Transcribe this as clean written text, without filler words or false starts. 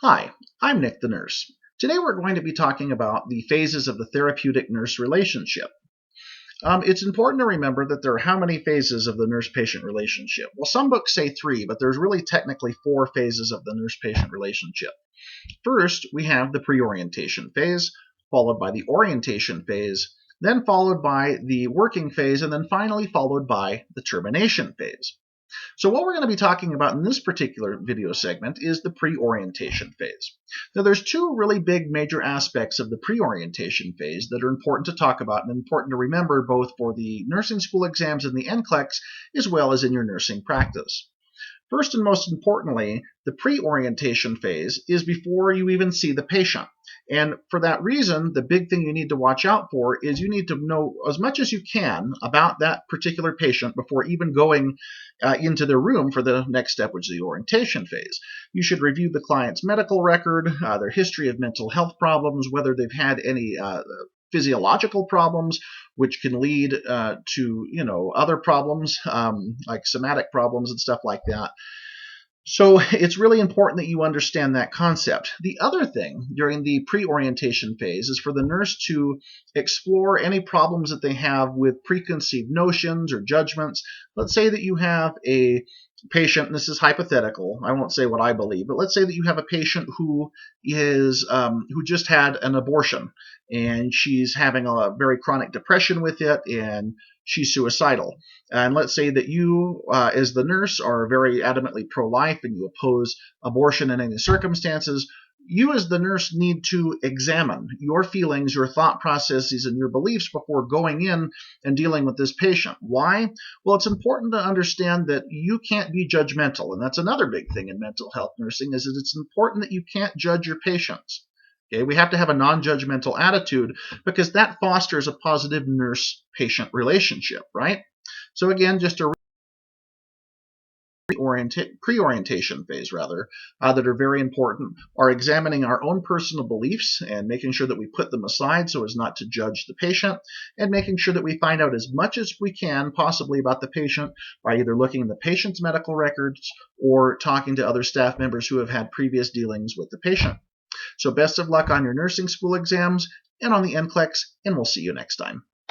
Hi, I'm Nick the nurse. Today we're going to be talking about the phases of the therapeutic nurse relationship. It's important to remember that there are how many phases of the nurse-patient relationship? Well, some books say 3, but there's really technically 4 phases of the nurse-patient relationship. First, we have the preorientation phase, followed by the orientation phase, then followed by the working phase, and then finally followed by the termination phase. So what we're going to be talking about in this particular video segment is the pre-orientation phase. Now there's 2 really big major aspects of the pre-orientation phase that are important to talk about and important to remember both for the nursing school exams and the NCLEX as well as in your nursing practice. First and most importantly, the pre-orientation phase is before you even see the patient. And for that reason, the big thing you need to watch out for is you need to know as much as you can about that particular patient before even going into their room for the next step, which is the orientation phase. You should review the client's medical record, their history of mental health problems, whether they've had any physiological problems, which can lead to other problems like somatic problems and stuff like that. So it's really important that you understand that concept. The other thing during the pre-orientation phase is for the nurse to explore any problems that they have with preconceived notions or judgments. Let's say that you have a patient, and this is hypothetical, I won't say what I believe, but let's say that you have a patient who just had an abortion, and she's having a very chronic depression with it, and she's suicidal. And let's say that you, as the nurse, are very adamantly pro-life and you oppose abortion in any circumstances. You as the nurse need to examine your feelings, your thought processes, and your beliefs before going in and dealing with this patient. Why? Well, it's important to understand that you can't be judgmental, and that's another big thing in mental health nursing, is that it's important that you can't judge your patients. Okay, we have to have a non-judgmental attitude because that fosters a positive nurse-patient relationship, right? So again, just a pre-orientation phase that are very important are examining our own personal beliefs and making sure that we put them aside so as not to judge the patient, and making sure that we find out as much as we can possibly about the patient by either looking in the patient's medical records or talking to other staff members who have had previous dealings with the patient. So best of luck on your nursing school exams and on the NCLEX, and we'll see you next time.